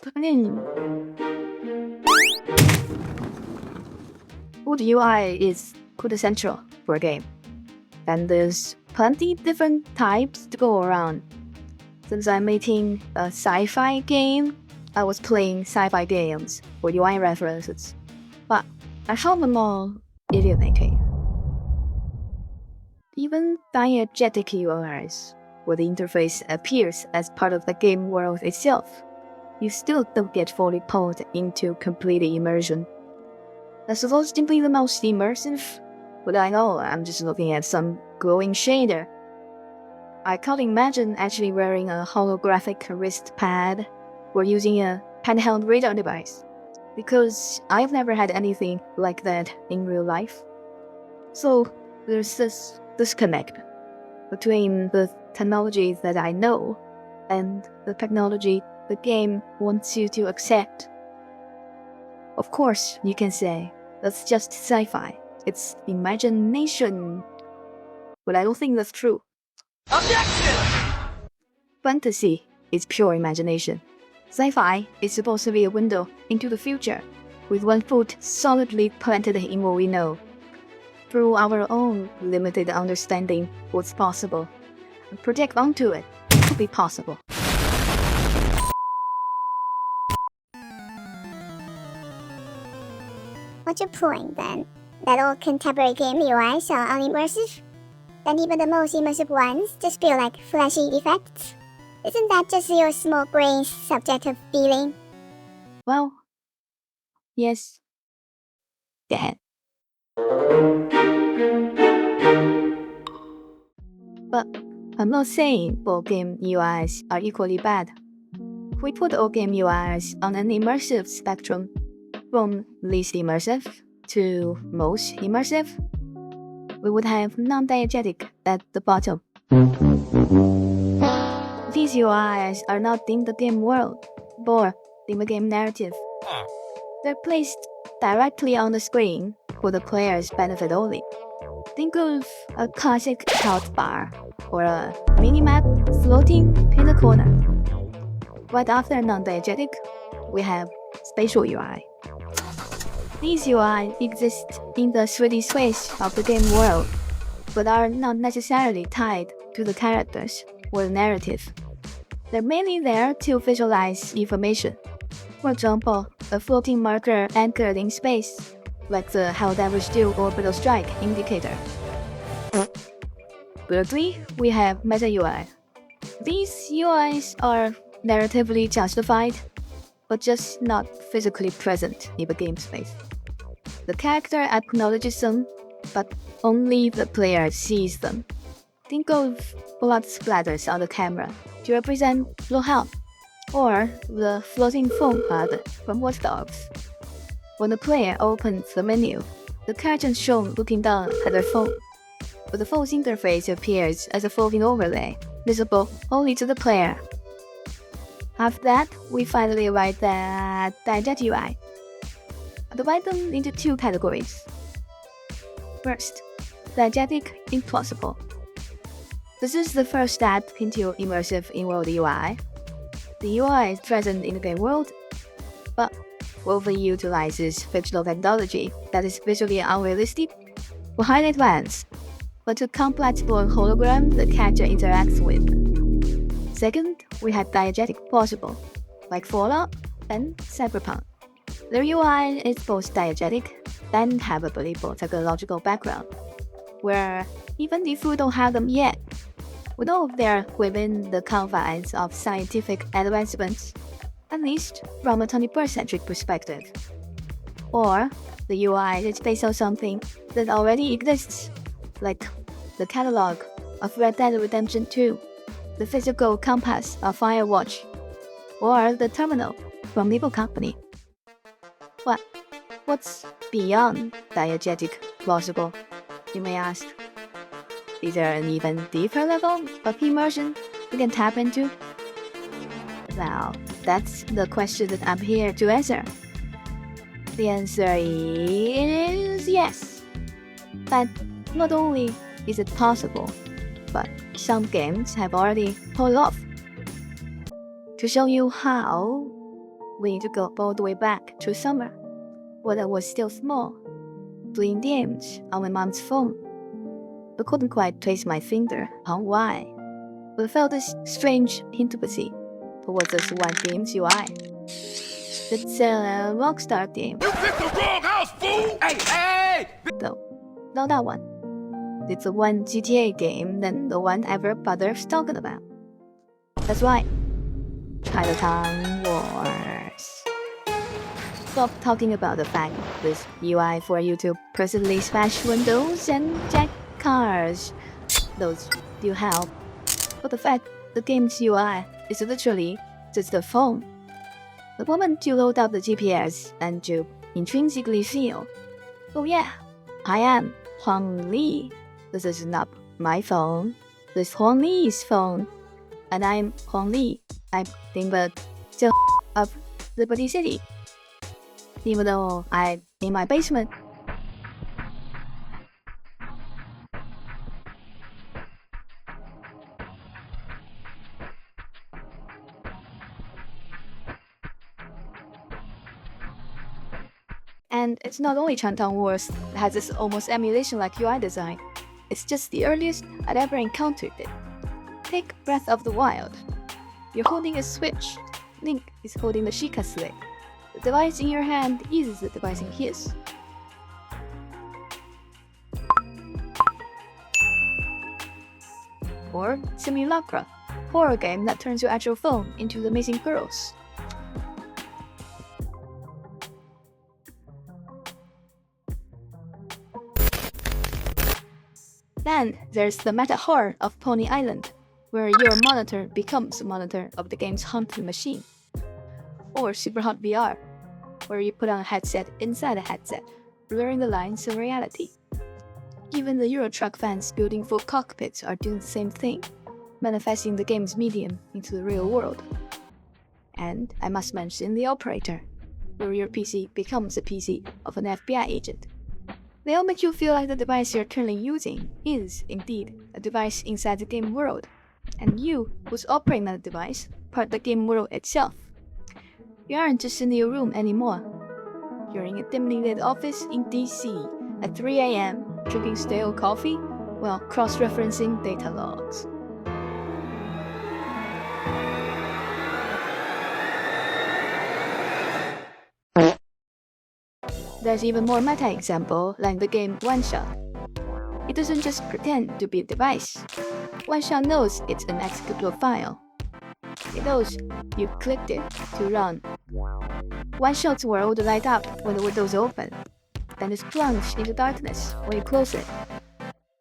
Good UI is quintessential for a game, and there's plenty different types to go around. Since I'm making a sci-fi game, I was playing sci-fi games for UI references, but I found them all idiotic. Even diegetic UIs, where the interface appears as part of the game world itself, you still don't get fully pulled into complete immersion. That's supposed to be the most immersive, but I know I'm just looking at some glowing shader. I can't imagine actually wearing a holographic wrist pad or using a handheld radar device, because I've never had anything like that in real life. So there's this disconnect between the technology that I know and the technology the game wants you to accept. Of course, you can say, that's just sci-fi. It's imagination. But I don't think that's true. Objection! Fantasy is pure imagination. Sci-fi is supposed to be a window into the future, with one foot solidly planted in what we know. Through our own limited understanding what's possible, and project onto it could be possible. What's your point then? That all contemporary game UIs are unimmersive? That even the most immersive ones just feel like flashy effects? Isn't that just your small brain's subjective feeling? Well, yes. Go ahead. But I'm not saying all game UIs are equally bad. If we put all game UIs on an immersive spectrum, from least immersive to most immersive, we would have Non-Diegetic at the bottom. These UIs are not in the game world, or in the game narrative. They're placed directly on the screen for the player's benefit only. Think of a classic health bar, or a minimap floating in the corner. Right after Non-Diegetic, we have Spatial UI. These UI exist in the 3D space of the game world, but are not necessarily tied to the characters or the narrative. They're mainly there to visualize information. For example, a floating marker anchored in space, like the How Devil Still orbital strike indicator. Thirdly, we have Meta UI. These UIs are narratively justified, but just not physically present in the game space. The character acknowledges them, but only the player sees them. Think of blood splatters on the camera to represent low health, or the floating phone pad from Watch Dogs. When the player opens the menu, the character is shown looking down at their phone, but the phone's interface appears as a floating overlay, visible only to the player. After that, we finally arrive at Diegetic UI. I divide them into two categories. First, Diegetic implausible. This is the first step into immersive in-world UI. The UI is present in the game world, but overutilizes fictional technology that is visually unrealistic or highly advanced, but a complex-born hologram the character interacts with. Second, we have diegetic plausible, like Fallout and Cyberpunk. Their UI is both diegetic and have a believable technological background, where even if we don't have them yet, we know they're within the confines of scientific advancements, at least from a 21st-century perspective. Or the UI is based on something that already exists, like the catalog of Red Dead Redemption 2, the physical compass of Firewatch, or the terminal from Evil Company. What's beyond diegetic plausible, you may ask? Is there an even deeper level of immersion we can tap into? Well, that's the question that I'm here to answer. The answer is yes. But not only is it possible, but some games have already pulled off. To show you how, we need to go all the way back to summer, when I was still small, playing games on my mom's phone. I couldn't quite place my finger on why, but I felt this strange intimacy towards this one game's UI. It's a Rockstar game. You picked the wrong house, fool! Hey! No, not that one. It's the one GTA game than the one everybody's talking about. That's right. Chinatown Wars. Stop talking about the fact this UI for you to presently smash windows and jack cars. Those do help. But the fact the game's UI is literally just a phone. The moment you load up the GPS and you intrinsically feel, oh yeah, I am Huang Li. This is not my phone. This is Huang Li's phone. And I'm Huang Li. I'm the of Liberty City. Even though I'm in my basement. And it's not only Chinatown Wars that has this almost emulation-like UI design. It's just the earliest I'd ever encountered it. Take Breath of the Wild. You're holding a Switch. Link is holding the Sheikah stick. The device in your hand is the device in his. Or Simulacra, horror game that turns your actual phone into the amazing girls. Then there's the meta horror of Pony Island, where your monitor becomes the monitor of the game's haunted machine. Or Superhot VR, where you put on a headset inside a headset, blurring the lines of reality. Even the Euro Truck fans building full cockpits are doing the same thing, manifesting the game's medium into the real world. And I must mention the operator, where your PC becomes the PC of an FBI agent. They all make you feel like the device you're currently using is, indeed, a device inside the game world, and you, who's operating that device, part of the game world itself. You aren't just in your room anymore. You're in a dimly lit office in DC at 3 a.m., drinking stale coffee while cross-referencing data logs. There's even more meta example like the game OneShot. It doesn't just pretend to be a device. OneShot knows it's an executable file. It knows you clicked it to run. OneShot's world will light up when the window's open, then it's plunged into darkness when you close it.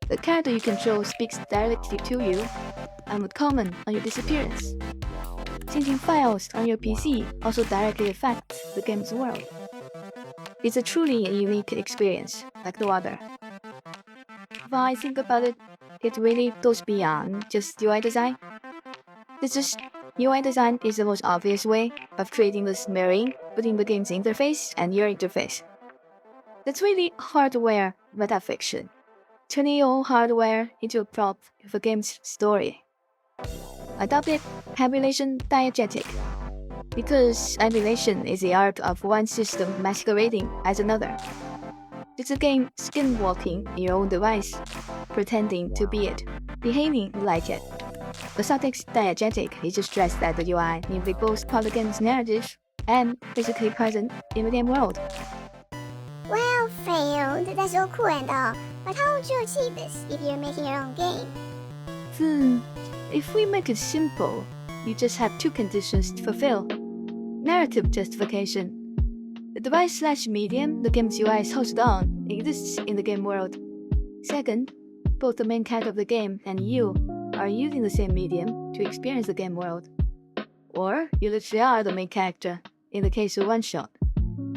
The character you control speaks directly to you and would comment on your disappearance. Syncing files on your PC also directly affects the game's world. It's a truly unique experience, like no other. If I think about it, it really goes beyond just UI design. UI design is the most obvious way of creating this mirroring between the game's interface and your interface. That's really hardware metafiction, turning your own hardware into a prop of a game's story. I dubbed it Emulation Diegetic, because emulation is the art of one system masquerading as another. It's a game skinwalking in your own device, pretending to be it, behaving like it. The subtext diegetic is to stress that the UI needs to be both part of the game's narrative and physically present in the game world. Well, failed. That's all cool and all. But how would you achieve this if you're making your own game? If we make it simple, you just have two conditions to fulfill. Narrative justification. The device/medium the game's UI is hosted on exists in the game world. Second, both the main character of the game and you are using the same medium to experience the game world. Or you literally are the main character, in the case of OneShot.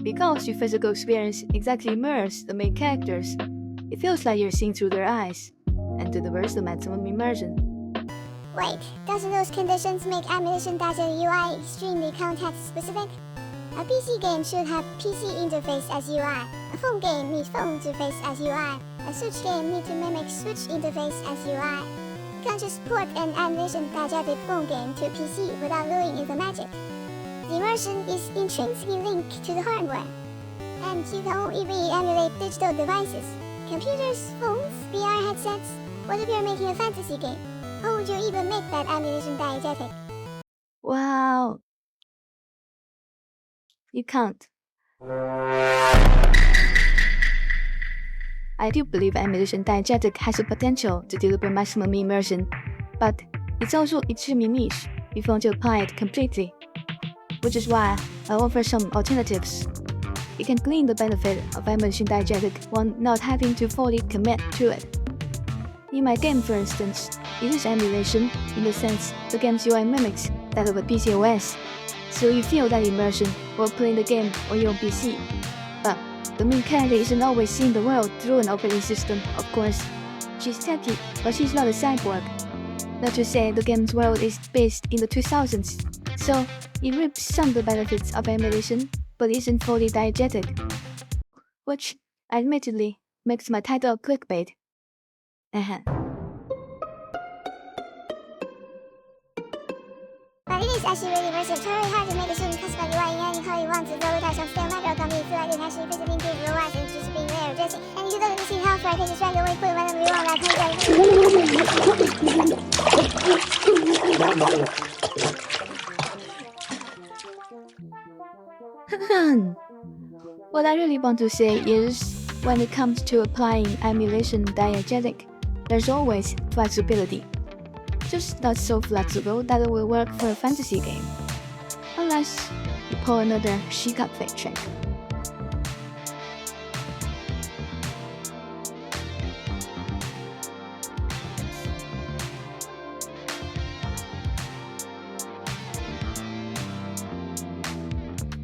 Because your physical experience exactly mirrors the main characters, it feels like you're seeing through their eyes, and delivers the maximum immersion. Wait, doesn't those conditions make Emulation Diegetic UI extremely context-specific? A PC game should have PC interface as UI. A phone game needs phone interface as UI. A Switch game needs to mimic Switch interface as UI. You can't just port an Emulation Diegetic phone game to PC without luring in the magic. The immersion is intrinsically linked to the hardware, and you can only re-emulate digital devices. Computers, phones, VR headsets. What if you're making a fantasy game? How would you even make that emulation diegetic? Wow. You can't. I do believe Emulation Diegetic has the potential to deliver maximum immersion, but it's also extremely niche if you want to apply it completely, which is why I offer some alternatives. You can glean the benefit of Emulation Diegetic while not having to fully commit to it. In my game, for instance, it is emulation in the sense the game's UI mimics that of a PC OS, so you feel that immersion while playing the game on your PC. But the main character isn't always seeing the world through an operating system, of course. She's techy, but she's not a cyborg. Not to say the game's world is based in the 2000s, so it reaps some of the benefits of emulation, but isn't fully diegetic. Which, admittedly, makes my title clickbait. But it is actually really immersive, totally hard to make a certain custom UI and how you want to go without some stale macro company feel like it actually physically improves the UI and just being layer dressing. And you don't see how far I can just drag away put randomly wrong that What I really want to say is, when it comes to applying emulation diegetic, there's always flexibility. Just not so flexible that it will work for a fantasy game. Unless you pull another she got fake trick.